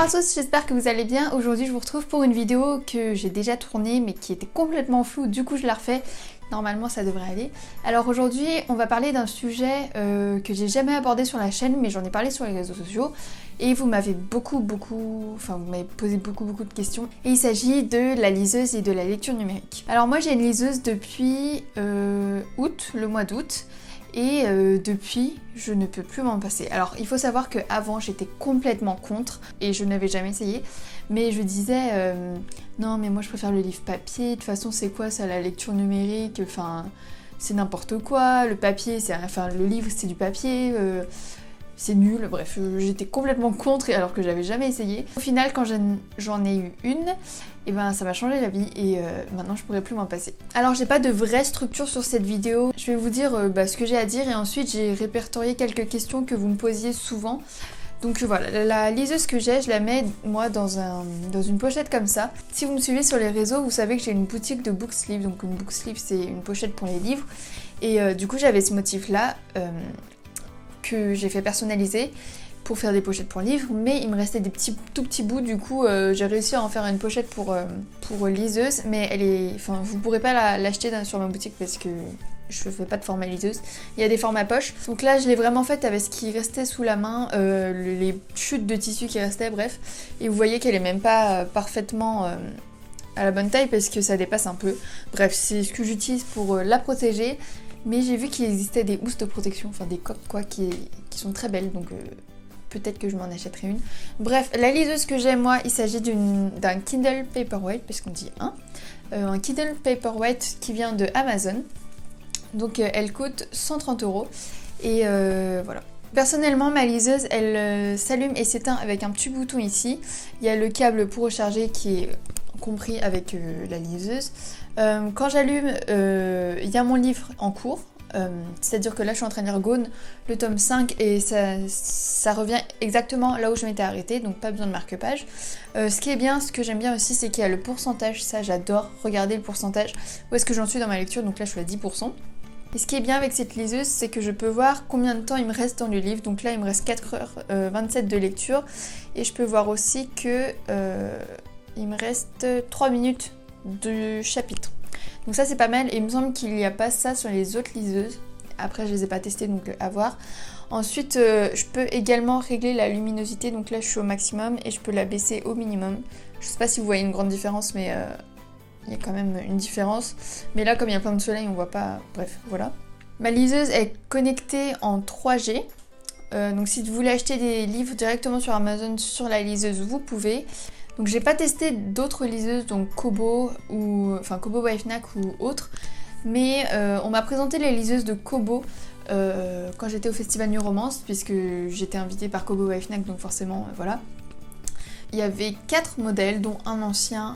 à tous, j'espère que vous allez bien. Aujourd'hui je vous retrouve pour une vidéo que j'ai déjà tournée mais qui était complètement floue, du coup je la refais. Normalement ça devrait aller. Alors aujourd'hui on va parler d'un sujet que j'ai jamais abordé sur la chaîne mais j'en ai parlé sur les réseaux sociaux. Et vous m'avez vous m'avez posé beaucoup de questions. Et il s'agit de la liseuse et de la lecture numérique. Alors moi j'ai une liseuse depuis le mois d'août. Et depuis, je ne peux plus m'en passer. Alors il faut savoir qu'avant j'étais complètement contre et je n'avais jamais essayé. Mais je disais, non mais moi je préfère le livre papier, de toute façon c'est quoi ça la lecture numérique, enfin c'est n'importe quoi, le papier, le livre c'est du papier, c'est nul, bref, j'étais complètement contre alors que j'avais jamais essayé. Au final quand j'en ai eu une, et ben ça m'a changé la vie et maintenant je pourrais plus m'en passer. Alors j'ai pas de vraie structure sur cette vidéo, je vais vous dire ce que j'ai à dire et ensuite j'ai répertorié quelques questions que vous me posiez souvent. Donc voilà, la liseuse que j'ai, je la mets moi dans une pochette comme ça. Si vous me suivez sur les réseaux, vous savez que j'ai une boutique de book sleeve, donc une book sleeve c'est une pochette pour les livres. Et du coup j'avais ce motif là que j'ai fait personnaliser pour faire des pochettes pour livres, mais il me restait des tout petits bouts, du coup j'ai réussi à en faire une pochette pour liseuse, mais vous pourrez pas l'acheter sur ma boutique parce que je fais pas de format liseuse, il y a des formats poche. Donc là je l'ai vraiment faite avec ce qui restait sous la main, les chutes de tissu qui restaient, bref, et vous voyez qu'elle est même pas parfaitement à la bonne taille parce que ça dépasse un peu. Bref, c'est ce que j'utilise pour la protéger. Mais j'ai vu qu'il existait des housses de protection, enfin des coques quoi, qui sont très belles, donc peut-être que je m'en achèterai une. Bref, la liseuse que j'ai moi, il s'agit d'un Kindle Paperwhite, parce qu'on dit un Kindle Paperwhite qui vient de Amazon. Donc elle coûte 130 €, et voilà. Personnellement, ma liseuse, elle s'allume et s'éteint avec un petit bouton ici. Il y a le câble pour recharger qui est compris avec la liseuse. Quand j'allume, il y a mon livre en cours, c'est-à-dire que là je suis en train de lire Gone, le tome 5, et ça revient exactement là où je m'étais arrêtée, donc pas besoin de marque-page. Ce que j'aime bien aussi, c'est qu'il y a le pourcentage, ça j'adore, regarder le pourcentage, où est-ce que j'en suis dans ma lecture, donc là je suis à 10%. Et ce qui est bien avec cette liseuse, c'est que je peux voir combien de temps il me reste dans le livre, donc là il me reste 4h27 de lecture, et je peux voir aussi que il me reste 3 minutes de chapitre. Donc ça c'est pas mal, et il me semble qu'il n'y a pas ça sur les autres liseuses. Après je les ai pas testées, donc à voir. Ensuite je peux également régler la luminosité, donc là je suis au maximum et je peux la baisser au minimum. Je sais pas si vous voyez une grande différence, mais il y a quand même une différence. Mais là comme il y a plein de soleil on voit pas, bref voilà. Ma liseuse est connectée en 3G. Donc si vous voulez acheter des livres directement sur Amazon sur la liseuse, vous pouvez. Donc j'ai pas testé d'autres liseuses, donc Kobo by Fnac ou autres, mais on m'a présenté les liseuses de Kobo quand j'étais au Festival New Romance, puisque j'étais invitée par Kobo by Fnac, donc forcément voilà. Il y avait 4 modèles, dont un ancien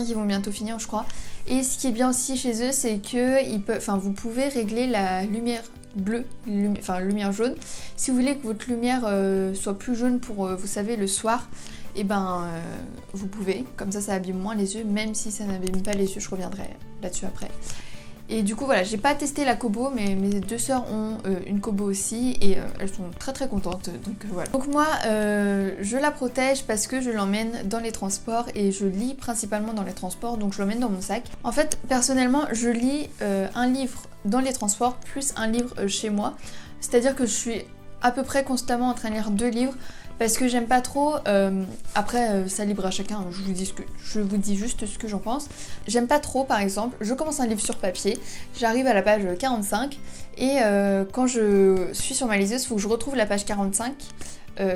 qui vont bientôt finir je crois. Et ce qui est bien aussi chez eux, c'est que vous pouvez régler la lumière bleue, lumière jaune. Si vous voulez que votre lumière soit plus jaune pour, vous savez, le soir, et vous pouvez, comme ça abîme moins les yeux, même si ça n'abîme pas les yeux, je reviendrai là-dessus après. Et du coup voilà, j'ai pas testé la Kobo, mais mes deux sœurs ont une Kobo aussi, et elles sont très contentes, donc voilà. Donc moi je la protège parce que je l'emmène dans les transports, et je lis principalement dans les transports, donc je l'emmène dans mon sac. En fait personnellement je lis un livre dans les transports plus un livre chez moi, c'est-à-dire que je suis à peu près constamment en train de lire 2 livres, parce que j'aime pas trop, après ça libre à chacun, je vous dis juste ce que j'en pense. J'aime pas trop, par exemple, je commence un livre sur papier, j'arrive à la page 45, et quand je suis sur ma liseuse, il faut que je retrouve la page 45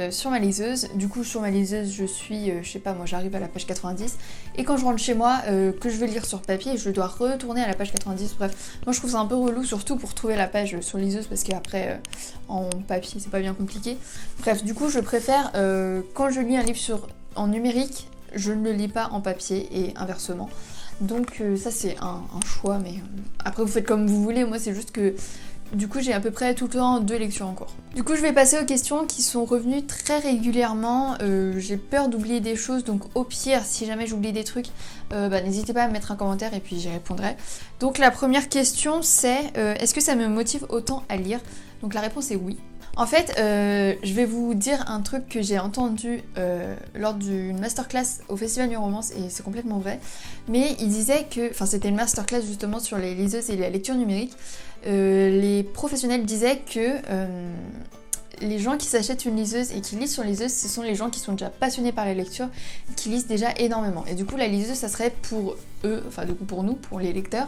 sur ma liseuse. Du coup sur ma liseuse je suis, je sais pas moi, j'arrive à la page 90, et quand je rentre chez moi, que je veux lire sur papier, je dois retourner à la page 90, bref. Moi je trouve ça un peu relou, surtout pour trouver la page sur liseuse, parce qu'après en papier c'est pas bien compliqué. Bref, du coup je préfère, quand je lis un livre en numérique, je ne le lis pas en papier, et inversement. Donc ça c'est un choix, mais après vous faites comme vous voulez. Moi c'est juste que Du coup j'ai à peu près tout le temps 2 lectures en cours. Du coup je vais passer aux questions qui sont revenues très régulièrement. J'ai peur d'oublier des choses, donc au pire si jamais j'oublie des trucs, n'hésitez pas à me mettre un commentaire et puis j'y répondrai. Donc la première question c'est est-ce que ça me motive autant à lire? Donc la réponse est oui. En fait, je vais vous dire un truc que j'ai entendu lors d'une masterclass au Festival du Romance, et c'est complètement vrai. Mais il disait que, enfin c'était une masterclass justement sur les liseuses et la lecture numérique. Les professionnels disaient que les gens qui s'achètent une liseuse et qui lisent sur liseuse, ce sont les gens qui sont déjà passionnés par la lecture, qui lisent déjà énormément. Et du coup la liseuse, ça serait pour eux, enfin du coup pour nous, pour les lecteurs,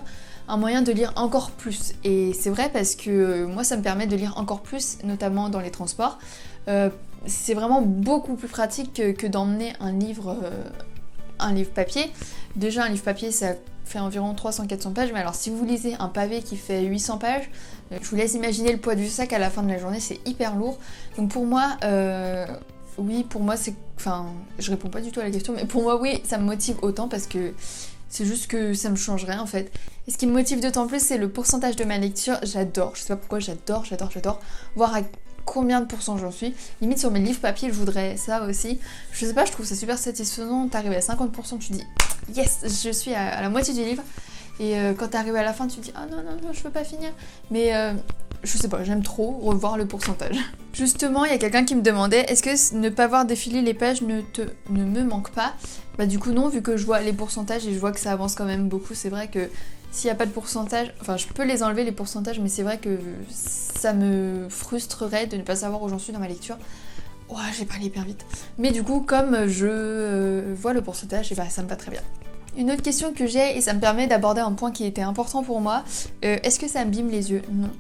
un moyen de lire encore plus. Et c'est vrai parce que moi ça me permet de lire encore plus, notamment dans les transports. C'est vraiment beaucoup plus pratique que d'emmener un livre papier. Déjà un livre papier ça fait environ 300-400 pages, mais alors si vous lisez un pavé qui fait 800 pages, je vous laisse imaginer le poids du sac à la fin de la journée, c'est hyper lourd. Donc pour moi, oui, pour moi c'est... Enfin, je réponds pas du tout à la question, mais pour moi oui, ça me motive autant parce que c'est juste que ça me changerait en fait. Et ce qui me motive d'autant plus, c'est le pourcentage de ma lecture. J'adore, je sais pas pourquoi, j'adore voir à combien de pourcents j'en suis. Limite sur mes livres papier, je voudrais ça aussi. Je sais pas, je trouve ça super satisfaisant. T'arrives à 50%, tu dis yes, je suis à la moitié du livre. Et quand t'arrives à la fin, tu dis ah non, je veux pas finir. Mais je sais pas, j'aime trop revoir le pourcentage. Justement, il y a quelqu'un qui me demandait est-ce que ne pas voir défiler les pages ne me manque pas? Bah du coup non, vu que je vois les pourcentages et je vois que ça avance quand même beaucoup. C'est vrai que s'il n'y a pas de pourcentage, enfin je peux les enlever les pourcentages, mais c'est vrai que ça me frustrerait de ne pas savoir où j'en suis dans ma lecture. Ouah, j'ai parlé hyper vite. Mais du coup, comme je vois le pourcentage, et bah ça me va très bien. Une autre question que j'ai, et ça me permet d'aborder un point qui était important pour moi, est-ce que ça abîme les yeux? Non.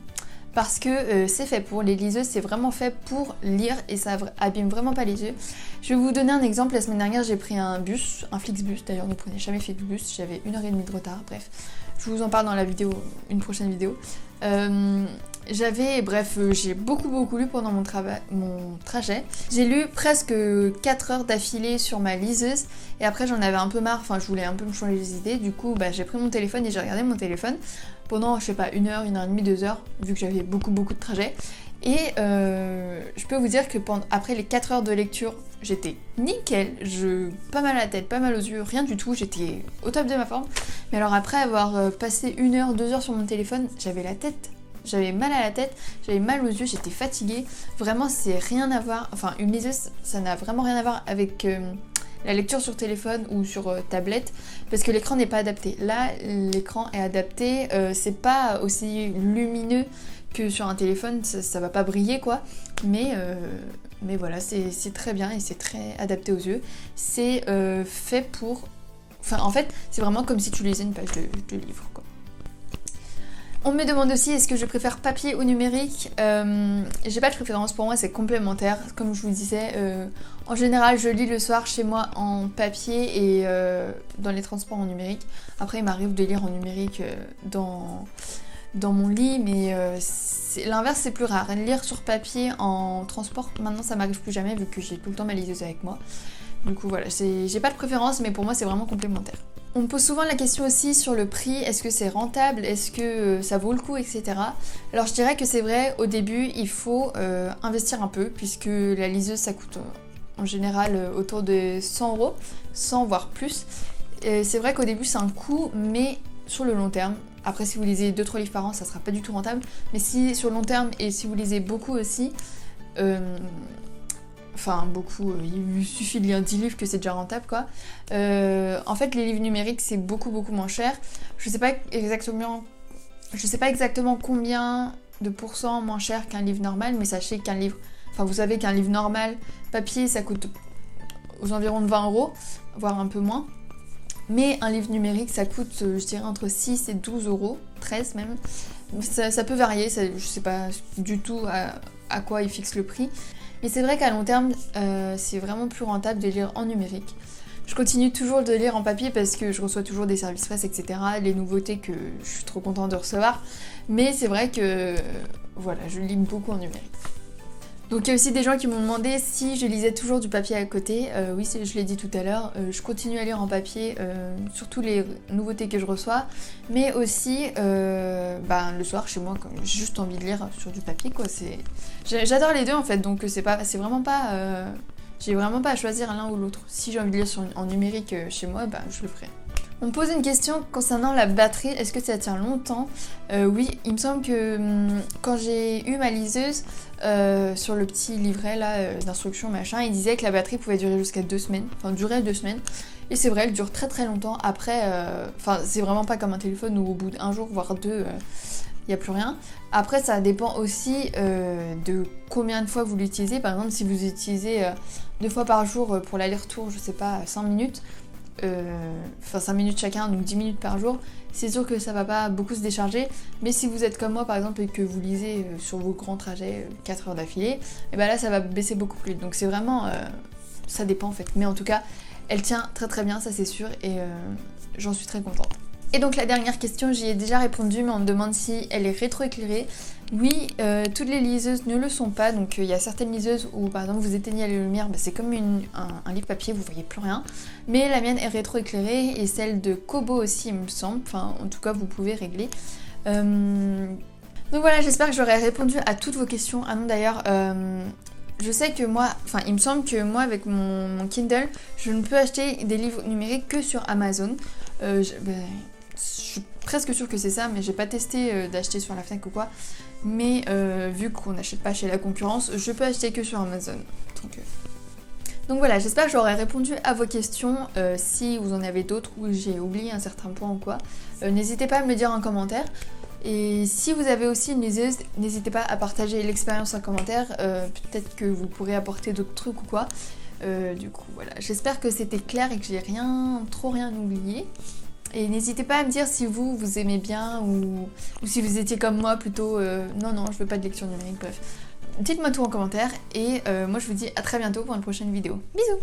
Parce que c'est fait pour, les liseuses c'est vraiment fait pour lire et ça abîme vraiment pas les yeux. Je vais vous donner un exemple, la semaine dernière j'ai pris un bus, un Flixbus d'ailleurs, ne prenez jamais Flixbus, j'avais 1h30 de retard, bref. Je vous en parle dans la vidéo, une prochaine vidéo. J'ai beaucoup lu pendant mon trajet. J'ai lu presque 4 heures d'affilée sur ma liseuse et après j'en avais un peu marre, enfin je voulais un peu me changer les idées. Du coup j'ai pris mon téléphone et j'ai regardé mon téléphone pendant je sais pas 1 heure, 1h30, 2 heures, vu que j'avais beaucoup de trajet. Et je peux vous dire que après les 4 heures de lecture, j'étais nickel, pas mal à la tête, pas mal aux yeux, rien du tout, j'étais au top de ma forme. Mais alors après avoir passé 1 heure, 2 heures sur mon téléphone, j'avais mal à la tête, j'avais mal aux yeux, j'étais fatiguée. Vraiment c'est rien à voir, enfin une liseuse ça n'a vraiment rien à voir avec la lecture sur téléphone ou sur tablette, parce que l'écran n'est pas adapté. Là l'écran est adapté, c'est pas aussi lumineux que sur un téléphone, ça va pas briller quoi, mais voilà, c'est très bien et c'est très adapté aux yeux. C'est fait pour... Enfin en fait c'est vraiment comme si tu lisais une page de livre quoi. On me demande aussi est-ce que je préfère papier ou numérique. J'ai pas de préférence, pour moi c'est complémentaire. Comme je vous disais, en général je lis le soir chez moi en papier et dans les transports en numérique. Après il m'arrive de lire en numérique dans mon lit, mais l'inverse c'est plus rare. Lire sur papier en transport, maintenant ça m'arrive plus jamais vu que j'ai tout le temps ma liseuse avec moi. Du coup voilà, j'ai pas de préférence, mais pour moi c'est vraiment complémentaire. On me pose souvent la question aussi sur le prix, est-ce que c'est rentable, est-ce que ça vaut le coup, etc. Alors je dirais que c'est vrai, au début il faut investir un peu, puisque la liseuse ça coûte en général autour de 100 €, 100 voire plus. C'est vrai qu'au début c'est un coût, mais sur le long terme, après si vous lisez 2-3 livres par an ça sera pas du tout rentable, mais si sur le long terme et si vous lisez beaucoup aussi, enfin beaucoup, il suffit de lire 10 livres que c'est déjà rentable quoi. En fait les livres numériques c'est beaucoup moins cher. Je sais pas exactement combien de pourcents moins cher qu'un livre normal, mais sachez qu'un livre, enfin vous savez qu'un livre normal papier ça coûte aux environs de 20 €, voire un peu moins. Mais un livre numérique ça coûte je dirais entre 6 et 12 €, 13 même. Ça peut varier, je sais pas du tout à quoi ils fixent le prix. Mais c'est vrai qu'à long terme, c'est vraiment plus rentable de lire en numérique. Je continue toujours de lire en papier parce que je reçois toujours des services presse, etc. Les nouveautés que je suis trop contente de recevoir. Mais c'est vrai que voilà, je lis beaucoup en numérique. Donc il y a aussi des gens qui m'ont demandé si je lisais toujours du papier à côté. Oui, je l'ai dit tout à l'heure, je continue à lire en papier, surtout les nouveautés que je reçois, mais aussi le soir chez moi, quand j'ai juste envie de lire sur du papier, quoi. J'adore les deux en fait, donc c'est vraiment pas, j'ai vraiment pas à choisir l'un ou l'autre. Si j'ai envie de lire en numérique chez moi, je le ferai. On me pose une question concernant la batterie, est-ce que ça tient longtemps? Oui, il me semble que quand j'ai eu ma liseuse, sur le petit livret là d'instructions machin, il disait que la batterie pouvait durer jusqu'à 2 semaines, enfin durer 2 semaines. Et c'est vrai, elle dure très très longtemps. Après, c'est vraiment pas comme un téléphone où au bout d'un jour, voire deux, il n'y a plus rien. Après, ça dépend aussi de combien de fois vous l'utilisez. Par exemple, si vous utilisez 2 fois par jour pour l'aller-retour, je sais pas, 5 minutes, 5 minutes chacun, donc 10 minutes par jour, c'est sûr que ça va pas beaucoup se décharger. Mais si vous êtes comme moi par exemple et que vous lisez sur vos grands trajets 4 heures d'affilée, et là ça va baisser beaucoup plus vite. Donc c'est vraiment, ça dépend en fait. Mais en tout cas, elle tient très très bien, ça c'est sûr, et j'en suis très contente. Et donc la dernière question, j'y ai déjà répondu, mais on me demande si elle est rétroéclairée. Oui, toutes les liseuses ne le sont pas, donc il y a certaines liseuses où par exemple vous éteignez la lumière, c'est comme un livre papier, vous voyez plus rien. Mais la mienne est rétroéclairée et celle de Kobo aussi il me semble, enfin en tout cas vous pouvez régler. Donc voilà, j'espère que j'aurai répondu à toutes vos questions. Ah non d'ailleurs, je sais que moi, enfin il me semble que moi avec mon Kindle, je ne peux acheter des livres numériques que sur Amazon. Je suis presque sûre que c'est ça, mais j'ai pas testé d'acheter sur la Fnac ou quoi. Mais vu qu'on n'achète pas chez la concurrence, je peux acheter que sur Amazon. Donc voilà, j'espère que j'aurai répondu à vos questions. Si vous en avez d'autres ou j'ai oublié un certain point ou quoi, n'hésitez pas à me le dire en commentaire. Et si vous avez aussi une liseuse, n'hésitez pas à partager l'expérience en commentaire. Peut-être que vous pourrez apporter d'autres trucs ou quoi. Du coup voilà, j'espère que c'était clair et que j'ai trop rien oublié. Et n'hésitez pas à me dire si vous aimez bien ou si vous étiez comme moi plutôt non je veux pas de lecture numérique, bref. Dites-moi tout en commentaire et moi je vous dis à très bientôt pour une prochaine vidéo. Bisous!